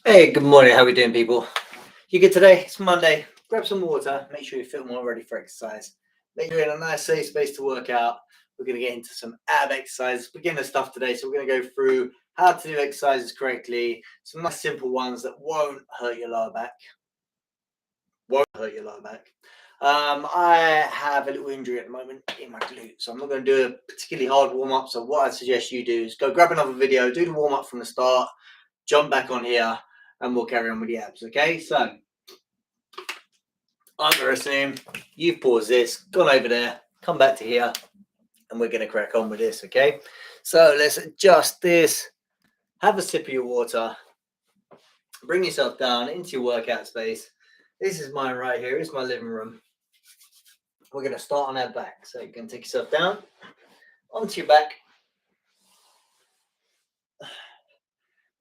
Hey, good morning. How we doing, people? You good today? It's Monday. Grab some water. Make sure you feel more ready for exercise. Make sure you're in a nice, safe space to work out. We're going to get into some ab exercises, beginner stuff today. So we're going to go through how to do exercises correctly. Some nice, simple ones that won't hurt your lower back. Won't hurt your lower back. I have a little injury at the moment in my glute, so I'm not going to do a particularly hard warm up. So what I suggest you do is go grab another video, do the warm up from the start, jump back on here, and we'll carry on with the abs. Okay, so I'm going to assume you've paused this, gone over there, come back to here, and we're going to crack on with this. Okay, so let's adjust this. Have a sip of your water. Bring yourself down into your workout space. This is mine right here. It's my living room. We're going to start on our back. So you can take yourself down onto your back.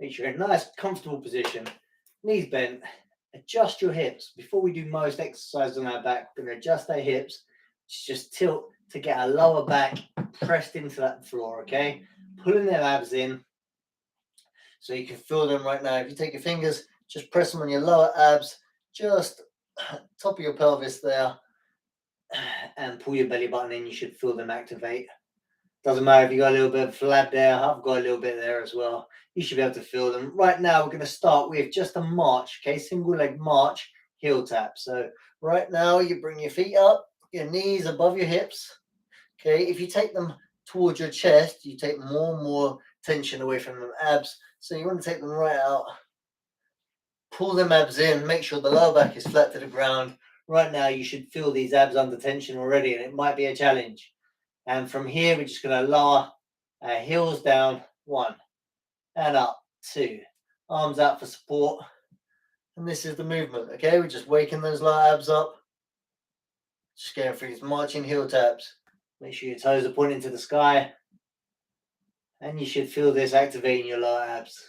Make sure you're in a nice, comfortable position. Knees bent. Adjust your hips. Before we do most exercises on our back, we're going to adjust our hips. Just tilt to get our lower back pressed into that floor, okay? Pulling their abs in so you can feel them right now. If you take your fingers, just press them on your lower abs, just top of your pelvis there, and pull your belly button in. You should feel them activate. Doesn't matter if you got a little bit of flab there. I've got a little bit there as well. You should be able to feel them. Right now, we're going to start with just a march, okay? Single leg march, heel tap. So right now, you bring your feet up, your knees above your hips, okay? If you take them towards your chest, you take more and more tension away from them abs. So you want to take them right out. Pull them abs in. Make sure the lower back is flat to the ground. Right now, you should feel these abs under tension already, and it might be a challenge. And from here, we're just going to lower our heels down. 1 and up. 2. Arms out for support. And this is the movement, okay? We're just waking those lower abs up. Just going through these marching heel taps. Make sure your toes are pointing to the sky. And you should feel this activating your lower abs.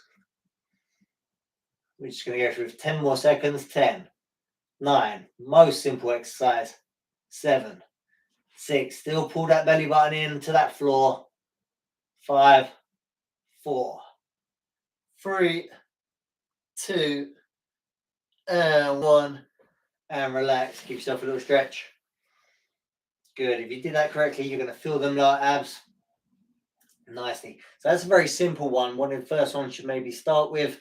We're just going to go through 10 more seconds. 10, 9, most simple exercise. 7, 6, still pull that belly button in to that floor. 5, 4, 3, 2, and 1, and relax. Give yourself a little stretch. Good. If you did that correctly, you're going to feel them lower abs nicely. So that's a very simple one. One of the first ones should maybe start with,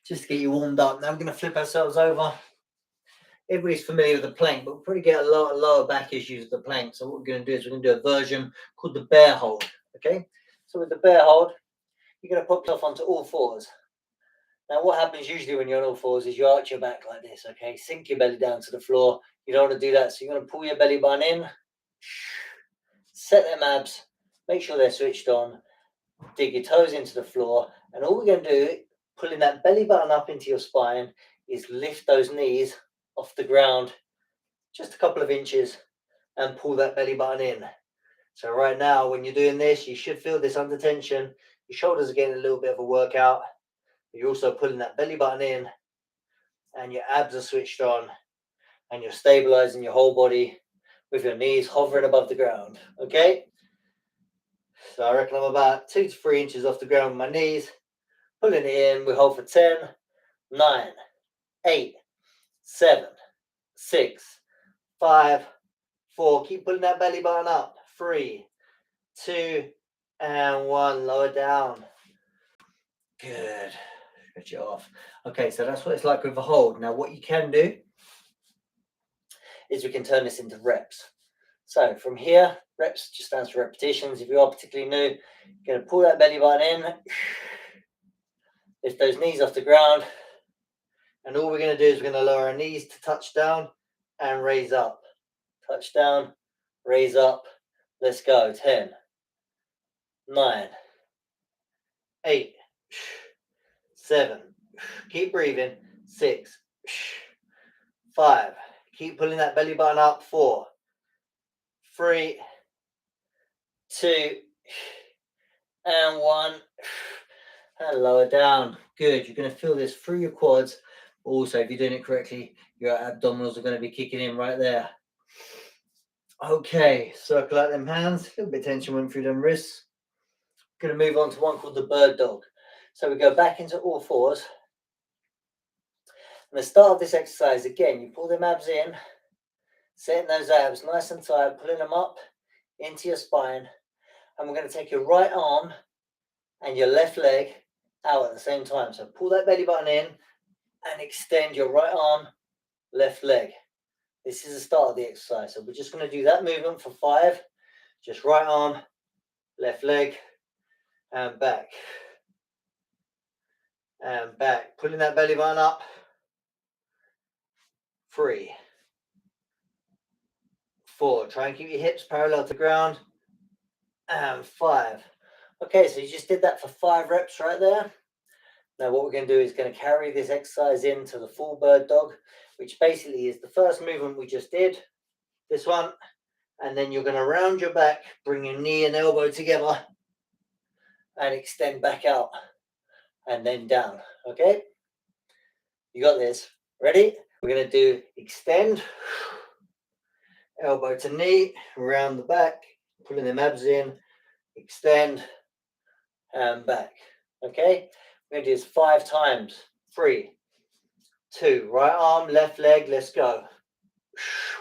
just to get you warmed up. Now we're going to flip ourselves over. Everybody's familiar with the plank, but we'll probably get a lot of lower back issues with the plank. So what we're going to do is we're going to do a version called the bear hold. Okay. So with the bear hold, you're going to put yourself onto all fours. Now, what happens usually when you're on all fours is you arch your back like this, okay? Sink your belly down to the floor. You don't want to do that, so you're going to pull your belly button in, set them abs, make sure they're switched on, dig your toes into the floor, and all we're going to do, pulling that belly button up into your spine, is lift those knees off the ground just a couple of inches and pull that belly button in. So right now, when you're doing this, you should feel this under tension. Your shoulders are getting a little bit of a workout. You're also pulling that belly button in, and your abs are switched on, and you're stabilizing your whole body with your knees hovering above the ground. Okay? So I reckon I'm about 2 to 3 inches off the ground with my knees. Pulling it in, we hold for 10, 9, 8, 7, 6, 5, 4. Keep pulling that belly button up. 3, 2, and 1. Lower down. Good. Stretch it off. Okay, so that's what it's like with a hold. Now, what you can do is we can turn this into reps. So from here, reps just stands for repetitions. If you are particularly new, you're going to pull that belly button in, lift those knees off the ground, and all we're going to do is we're going to lower our knees to touch down and raise up. Touch down, raise up. Let's go. 10, 9, 8, 7. Keep breathing. 6, 5. Keep pulling that belly button up. 4, 3, 2, and 1. And lower down. Good. You're going to feel this through your quads. Also, if you're doing it correctly, your abdominals are going to be kicking in right there. Okay, circle out them hands. A little bit of tension went through them wrists. Going to move on to one called the bird dog. So we go back into all fours. And the start of this exercise, again, you pull them abs in, setting those abs nice and tight, pulling them up into your spine. And we're going to take your right arm and your left leg out at the same time. So pull that belly button in and extend your right arm, left leg. This is the start of the exercise. So we're just going to do that movement for 5. Just right arm, left leg, and back. And back. Pulling that belly button up. 3, 4. Try and keep your hips parallel to the ground. And 5. Okay, so you just did that for 5 reps right there. Now what we're going to do is going to carry this exercise into the full bird dog, which basically is the first movement we just did, this one, and then you're going to round your back, bring your knee and elbow together, and extend back out, and then down, okay? You got this. Ready? We're going to do extend, elbow to knee, round the back, pulling them abs in, extend, and back, okay? We're going to do this 5 times. 3, 2, right arm, left leg, let's go.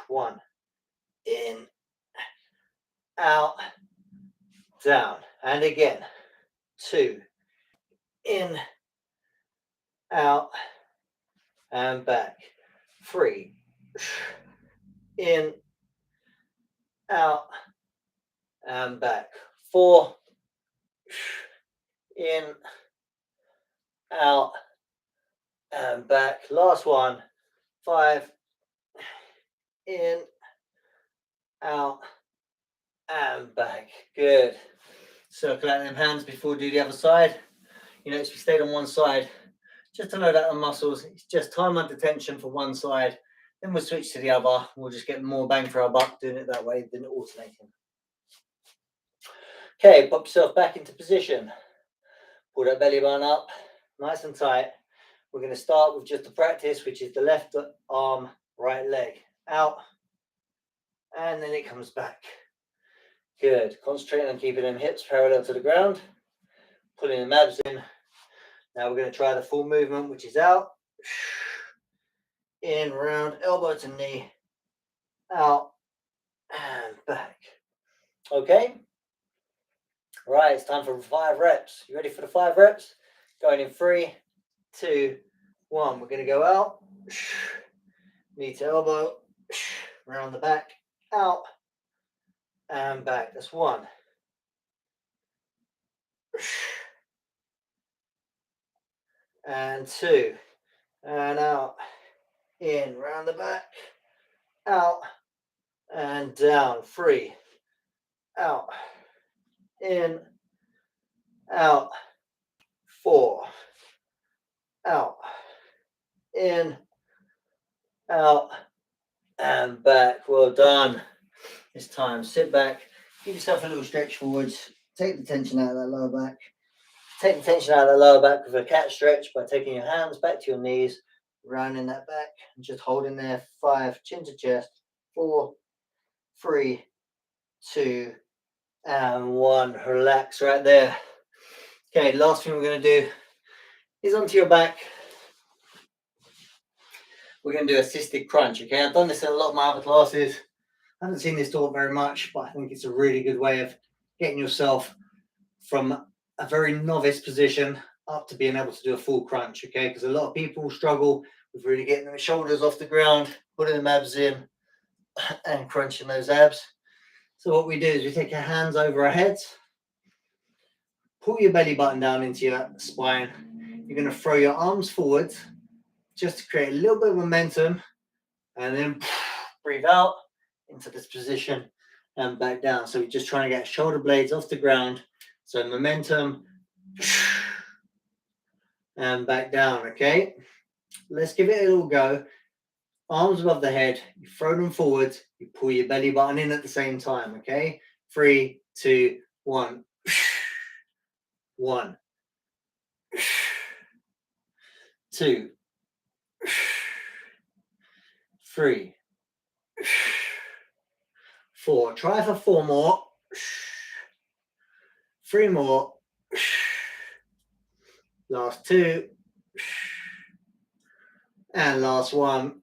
1, in, out, down, and again. 2, in, out, and back. 3, in, out, and back. 4, in, out, and back. Last one. 5, in, out, and back. Good. Circle out them hands before we do the other side. You notice we stayed on one side just to load out the muscles. It's just time under tension for one side. Then we'll switch to the other. We'll just get more bang for our buck doing it that way than alternating. Okay, pop yourself back into position. Pull that belly button up, nice and tight. We're going to start with just the practice, which is the left arm, right leg. Out, and then it comes back. Good. Concentrate on keeping them hips parallel to the ground. Pulling them abs in. Now we're going to try the full movement, which is out, in, round, elbow to knee, out, and back. Okay? Right, it's time for 5 reps. You ready for the 5 reps? Going in 3, 2, 1. We're going to go out, knee to elbow, round the back, out, and back. That's 1. And 2, and out, in, round the back, out, and down. 3, out, in, out, 4, out, in, out, and back. Well done. It's time. Sit back, give yourself a little stretch forwards, take the tension out of that lower back. Take the tension out of the lower back with a cat stretch by taking your hands back to your knees, rounding that back, and just holding there. 5, chin to chest. 4, 3, 2, and 1. Relax right there. Okay, last thing we're going to do is onto your back. We're going to do assisted crunch. Okay, I've done this in a lot of my other classes. I haven't seen this taught very much, but I think it's a really good way of getting yourself from a very novice position up to being able to do a full crunch, okay? Because a lot of people struggle with really getting their shoulders off the ground, putting them abs in, and crunching those abs. So what we do is we take our hands over our heads, pull your belly button down into your spine. You're going to throw your arms forward just to create a little bit of momentum, and then breathe out into this position and back down. So we're just trying to get shoulder blades off the ground. So momentum and back down, okay? Let's give it a little go. Arms above the head, you throw them forward, you pull your belly button in at the same time, okay? 3, 2, 1. 1, 2, 3, 4. Try for 4 more. 3 more. Last 2. And last one.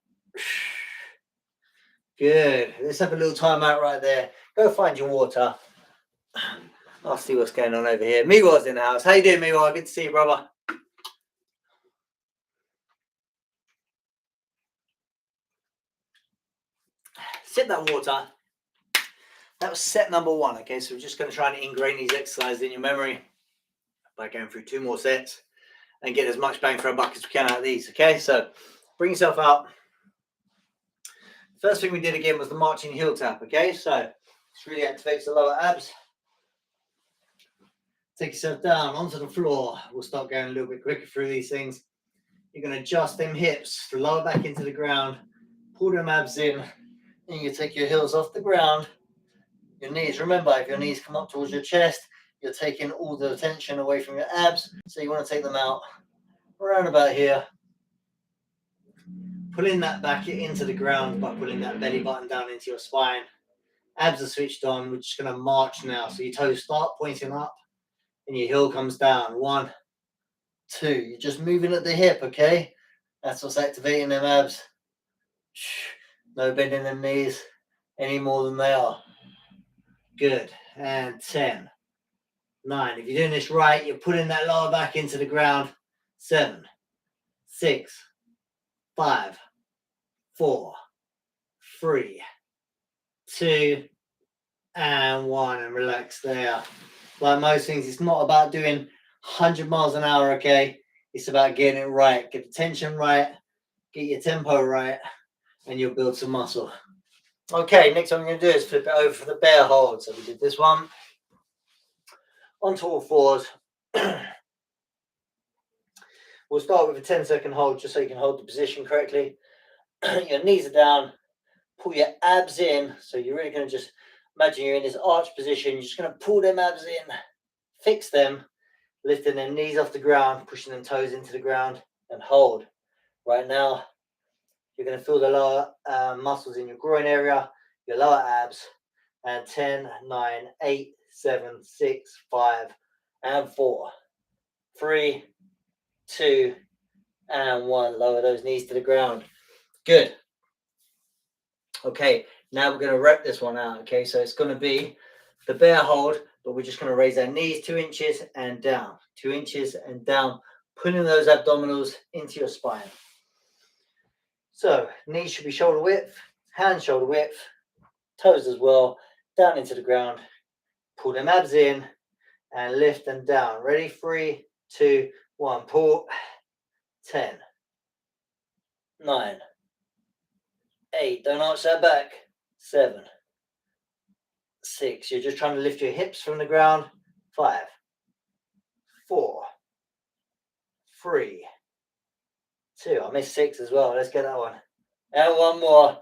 Good. Let's have a little timeout right there. Go find your water. I'll see what's going on over here. Miguel's in the house. How you doing, Miguel? Good to see you, brother. Sip that water. That was set number 1. Okay, so we're just going to try and ingrain these exercises in your memory by going through 2 more sets and get as much bang for our buck as we can out of these. Okay, so bring yourself out. First thing we did again was the marching heel tap. Okay, so this really activates the lower abs. Take yourself down onto the floor. We'll start going a little bit quicker through these things. You're going to adjust them hips, lower back into the ground, pull them abs in, and you take your heels off the ground. Your knees, remember, if your knees come up towards your chest, you're taking all the tension away from your abs. So you want to take them out around about here. Pulling that back into the ground by pulling that belly button down into your spine. Abs are switched on. We're just going to march now. So your toes start pointing up and your heel comes down. 1, 2. You're just moving at the hip, okay? That's what's activating them abs. No bending them knees any more than they are. Good. And 10, 9. If you're doing this right, you're putting that lower back into the ground. 7, 6, 5, 4, 3, 2, and 1. And relax there. Like most things, it's not about doing 100 miles an hour, okay? It's about getting it right. Get the tension right, get your tempo right, and you'll build some muscle. Okay, next one I'm going to do is flip it over for the bear hold. So we did this one. Onto all fours. We'll start with a 10-second hold just so you can hold the position correctly. Your knees are down. Pull your abs in. So you're really going to just imagine you're in this arch position. You're just going to pull them abs in, fix them, lifting them knees off the ground, pushing them toes into the ground, and hold. Right now, you're going to feel the lower muscles in your groin area, your lower abs, and 10, 9, 8, 7, 6, 5, and 4, 3, 2, and 1. Lower those knees to the ground. Good. Okay, now we're going to rep this one out. Okay, so it's going to be the bear hold, but we're just going to raise our knees 2 inches and down, 2 inches and down, pulling those abdominals into your spine. So knees should be shoulder width, hands shoulder width, toes as well, down into the ground. Pull them abs in and lift them down. Ready? 3, 2, 1. Pull. 10, 9, 8. Don't arch that back. 7, 6. You're just trying to lift your hips from the ground. 5, 4, 3, 2. I missed 6 as well. Let's get that one. And one more.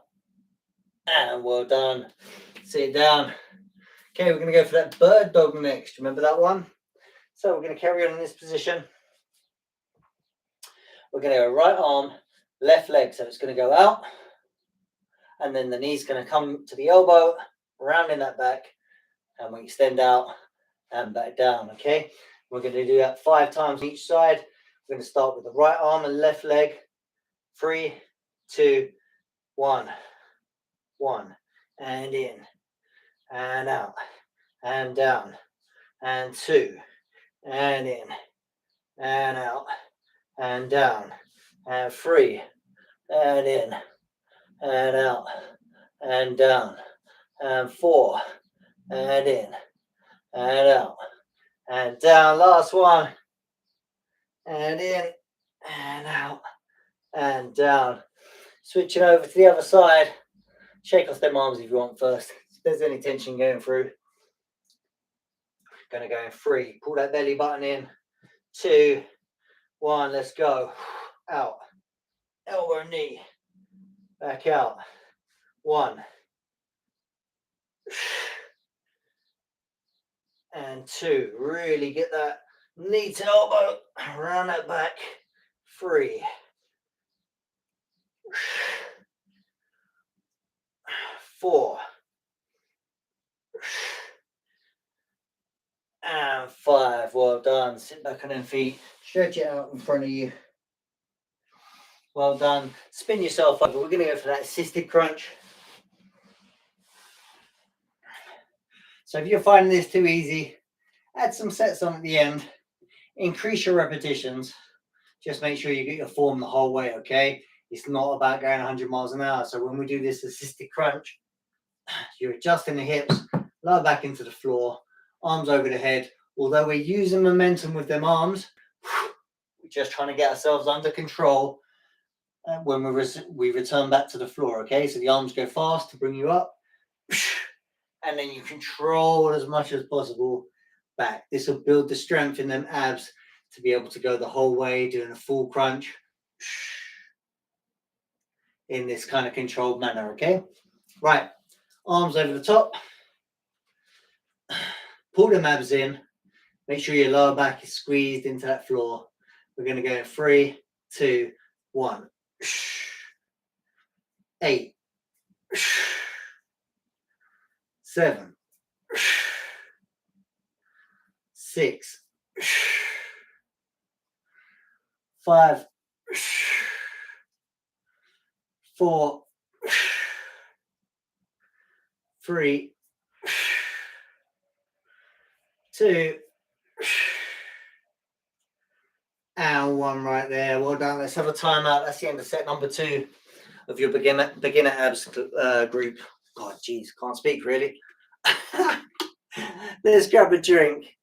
And well done. Sit down. Okay, we're going to go for that bird dog next. Remember that one? So we're going to carry on in this position. We're going to go right arm, left leg. So it's going to go out. And then the knee's going to come to the elbow, rounding that back. And we extend out and back down, okay? We're going to do that 5 times each side. We're going to start with the right arm and left leg. 3, 2, 1. 1. And in. And out. And down. And 2. And in. And out. And down. And 3. And in. And out. And down. And 4. And in. And out. And down. Last one. And in. And out. And down. Switching over to the other side. Shake off them arms if you want first. If there's any tension going through. Going to go in 3. Pull that belly button in. 2, 1. Let's go. Out. Elbow, knee. Back out. 1. And 2. Really get that knee to elbow around that back. 3. 4. And 5. Well done. Sit back on them feet. Stretch it out in front of you. Well done. Spin yourself over. We're going to go for that assisted crunch. So if you're finding this too easy, add some sets on at the end. Increase your repetitions. Just make sure you get your form the whole way, okay? It's not about going 100 miles an hour. So when we do this assisted crunch, you're adjusting the hips, lower back into the floor, arms over the head. Although we're using momentum with them arms, we're just trying to get ourselves under control when we return back to the floor, okay? So the arms go fast to bring you up, and then you control as much as possible back. This will build the strength in them abs to be able to go the whole way, doing a full crunch in this kind of controlled manner, okay? Right, arms over the top. Pull them abs in. Make sure your lower back is squeezed into that floor. We're going to go in 3, 2, 1. 8, 7, 6, 5, 4, 3, 2, and 1 right there. Well done. Let's have a timeout. That's the end of set number 2 of your beginner abs group. God, geez, can't speak really. Let's grab a drink.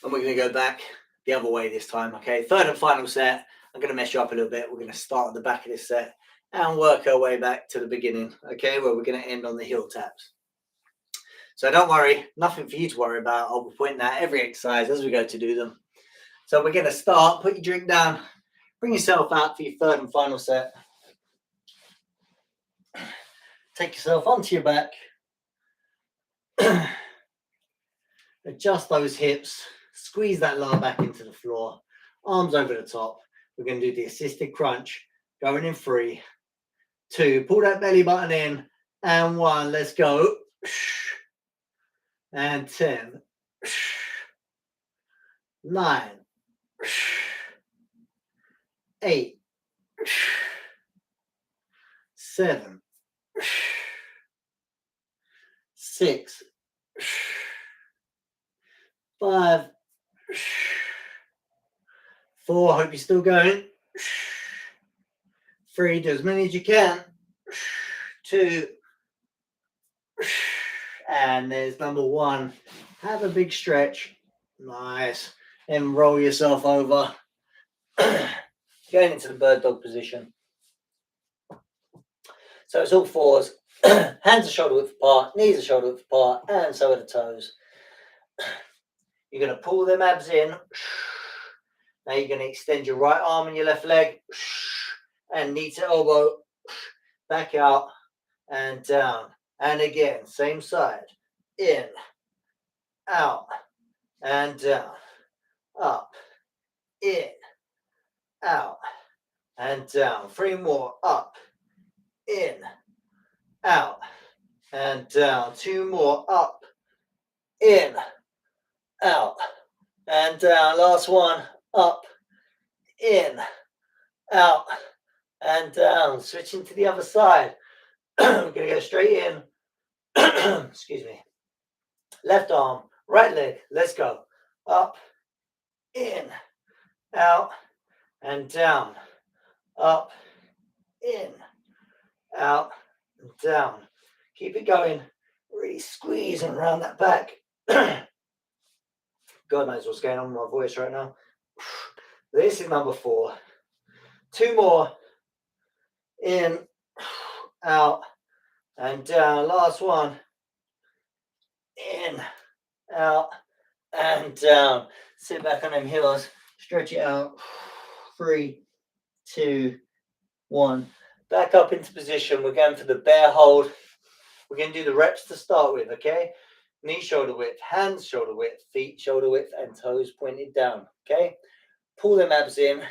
And we're going to go back the other way this time, okay? Third and final set. I'm going to mess you up a little bit. We're going to start at the back of this set and work our way back to the beginning, okay, where we're going to end on the heel taps. So don't worry, nothing for you to worry about. I'll be pointing out every exercise as we go to do them. So we're going to start. Put your drink down. Bring yourself out for your third and final set. Take yourself onto your back. Adjust those hips. Squeeze that lower back into the floor. Arms over the top. We're going to do the assisted crunch. Going in 3, 2. Pull that belly button in. And 1. Let's go. And 10. 9. 8. 7. 6. 5. 4. Hope you're still going. 3. Do as many as you can. 2. And there's number 1. Have a big stretch. Nice. Then roll yourself over. Going into the bird dog position. So it's all fours. Hands are shoulder width apart, knees are shoulder width apart, and so are the toes. You're going to pull them abs in. Now you're going to extend your right arm and your left leg. And knee to elbow. Back out and down. And again, same side. In, out, and down. Up, in, out, and down. 3 more. Up, in, out, and down. 2 more. Up, in, out, and down. Last one. Up, in, out, and down. Switching to the other side. We're going to go straight in. Excuse me. Left arm, right leg. Let's go. Up, in, out, and down. Up, in, out, and down. Keep it going. Really squeezing around that back. God knows what's going on with my voice right now. This is number 4. 2 more. In, out, and down. Last one. In, out, and down. Sit back on them heels. Stretch it out. 3, 2, 1. Back up into position. We're going for the bear hold. We're going to do the reps to start with, okay? Knee shoulder width, hands shoulder width, feet shoulder width, and toes pointed down, okay? Pull them abs in,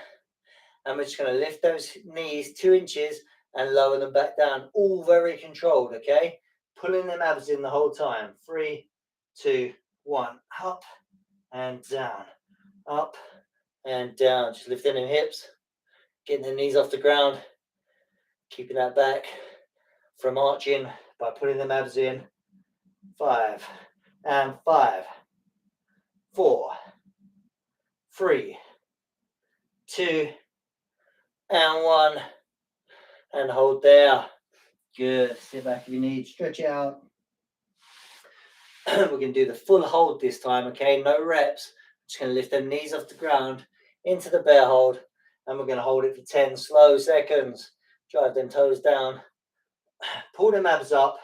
and we're just going to lift those knees 2 inches and lower them back down. All very controlled, okay? Pulling them abs in the whole time. 3, 2, 1. Up and down. up and down. Just lifting them hips, getting the knees off the ground, keeping that back from arching by putting the abs in. 5 and 5, 4, 3, 2 and 1, and hold there. Good. Sit back if you need, stretch it out. We're going to do the full hold this time, okay? No reps. Just going to lift them knees off the ground into the bear hold, and we're going to hold it for 10 slow seconds. Drive them toes down, pull them abs up,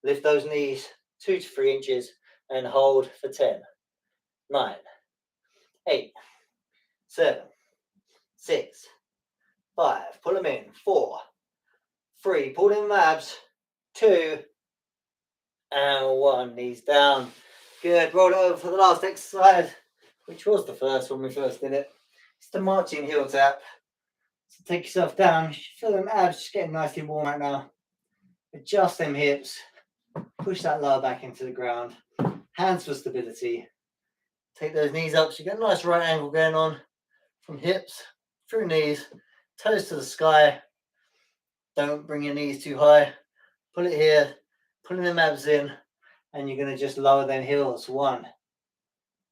lift those knees 2 to 3 inches, and hold for 10, 9, 8, 7, 6, 5. Pull them in. 4, 3. Pull them abs. 2 and 1. Knees down. Good. Roll it over for the last exercise, which was the first when we first did it. It's the marching heel tap. So take yourself down. You should feel them abs just getting nicely warm right now. Adjust them hips. Push that lower back into the ground. Hands for stability. Take those knees up so you get a nice right angle going on from hips through knees, toes to the sky. Don't bring your knees too high. Pull it here, pulling them abs in, and you're going to just lower them heels. 1,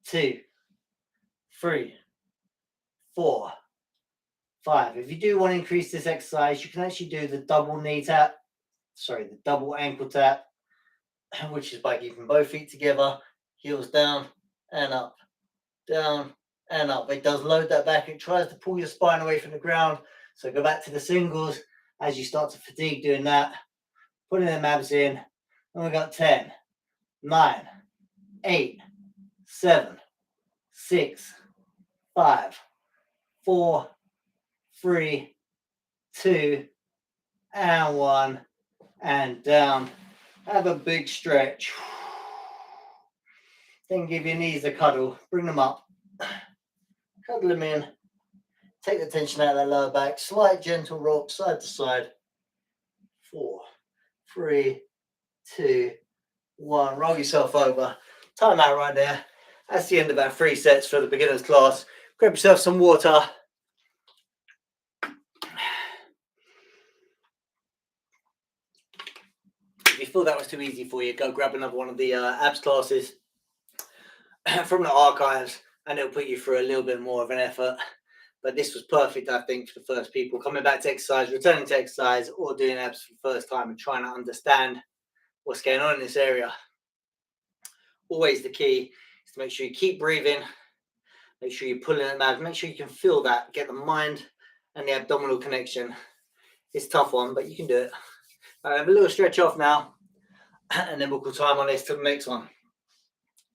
2, 3, 4, 5. If you do want to increase this exercise, you can actually do the double knee tap, the double ankle tap, which is by keeping both feet together, heels down and up, down and up. It does load that back. It tries to pull your spine away from the ground. So go back to the singles as you start to fatigue doing that. Putting them abs in. And we got 10, 9, 8, 7, 6, 5, 4, 3, 2, and 1. And down. Have a big stretch. Then give your knees a cuddle. Bring them up. Cuddle them in. Take the tension out of that lower back. Slight gentle rock side to side. 4, 3, 2, 1. Roll yourself over. Time out right there. That's the end of our 3 sets for the beginners class. Grab yourself some water. If you feel that was too easy for you, go grab another one of the abs classes from the archives, and it'll put you through a little bit more of an effort. But this was perfect, I think, for the first people coming back to exercise, returning to exercise, or doing abs for the first time and trying to understand what's going on in this area. Always the key is to make sure you keep breathing, make sure you're pulling them abs, make sure you can feel that, get the mind and the abdominal connection. It's a tough one, but you can do it. I have a little stretch off now, and then we'll call time on this to the next one.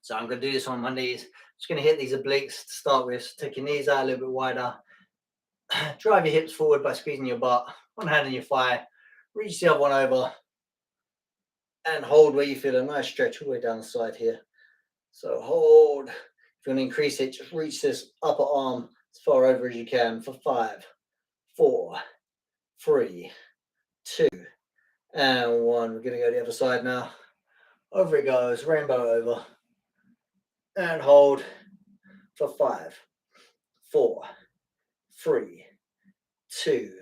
So I'm going to do this on my knees. Just going to hit these obliques to start with. So take your knees out a little bit wider. Drive your hips forward by squeezing your butt. One hand on your thigh. Reach the other one over. And hold where you feel a nice stretch all the way down the side here. So hold. If you want to increase it, just reach this upper arm as far over as you can for 5, 4, 3, 2, and 1. We're going to go the other side now. Over it goes. Rainbow over. And hold for 5, 4, 3, 2,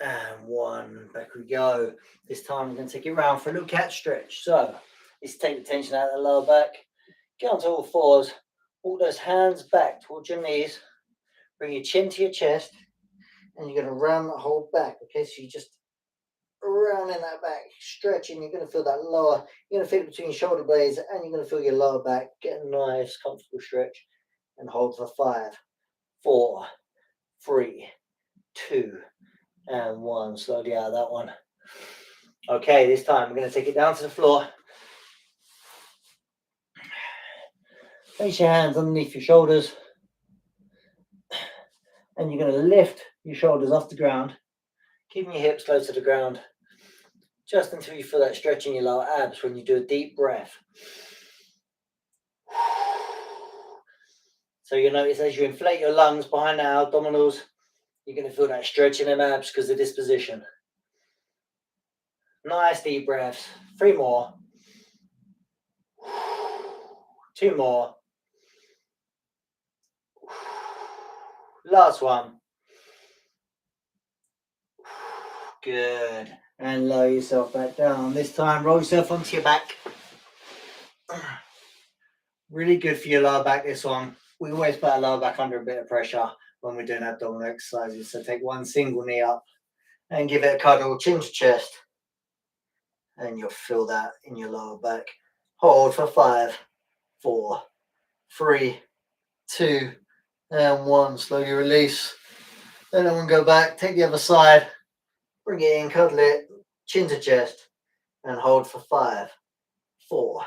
and 1. Back we go. This time we're going to take it round for a little cat stretch. So let's take the tension out of the lower back. Get onto all fours. Walk those hands back towards your knees. Bring your chin to your chest. And you're going to round that whole back. Okay, so you just rounding that back, stretching. You're going to feel that lower. You're going to feel it between your shoulder blades, and you're going to feel your lower back. Get a nice, comfortable stretch. And hold for 5, 4, 3, 2, and 1. Slowly out of that one. Okay, this time we're going to take it down to the floor. Place your hands underneath your shoulders. And you're going to lift your shoulders off the ground, keeping your hips close to the ground, just until you feel that stretch in your lower abs when you do a deep breath. So you'll notice as you inflate your lungs behind the abdominals, you're going to feel that stretch in them abs because of this position. Nice deep breaths. 3 more. 2 more. Last one. Good. And lower yourself back down. This time, roll yourself onto your back. Really good for your lower back, this one. We always put our lower back under a bit of pressure when we're doing abdominal exercises. So take one single knee up and give it a cuddle, chin to chest. And you'll feel that in your lower back. Hold for 5, 4, 3, 2, and 1. Slowly release. Let that one go back. Take the other side. Bring it in, cuddle it, chin to chest, and hold for 5, 4,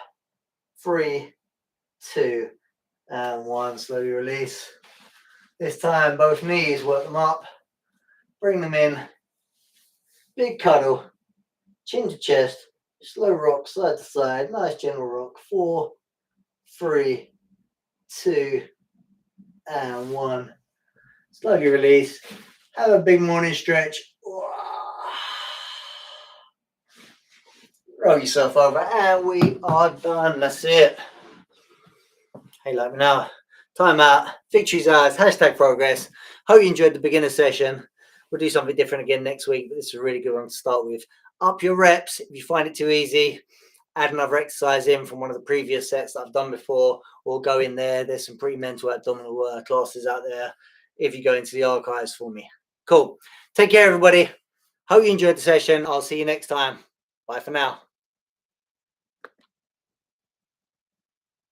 3, 2, and 1. Slowly release. This time, both knees, work them up. Bring them in. Big cuddle, chin to chest, slow rock side to side, nice gentle rock. 4, 3, 2, and 1. Slowly release. Have a big morning stretch. Roll yourself over, and we are done. That's it. Hey, like me now. Time out. Victory's ours. #progress. Hope you enjoyed the beginner session. We'll do something different again next week, but this is a really good one to start with. Up your reps. If you find it too easy, add another exercise in from one of the previous sets that I've done before, or go in there. There's some pretty mental abdominal classes out there if you go into the archives for me. Cool. Take care, everybody. Hope you enjoyed the session. I'll see you next time. Bye for now.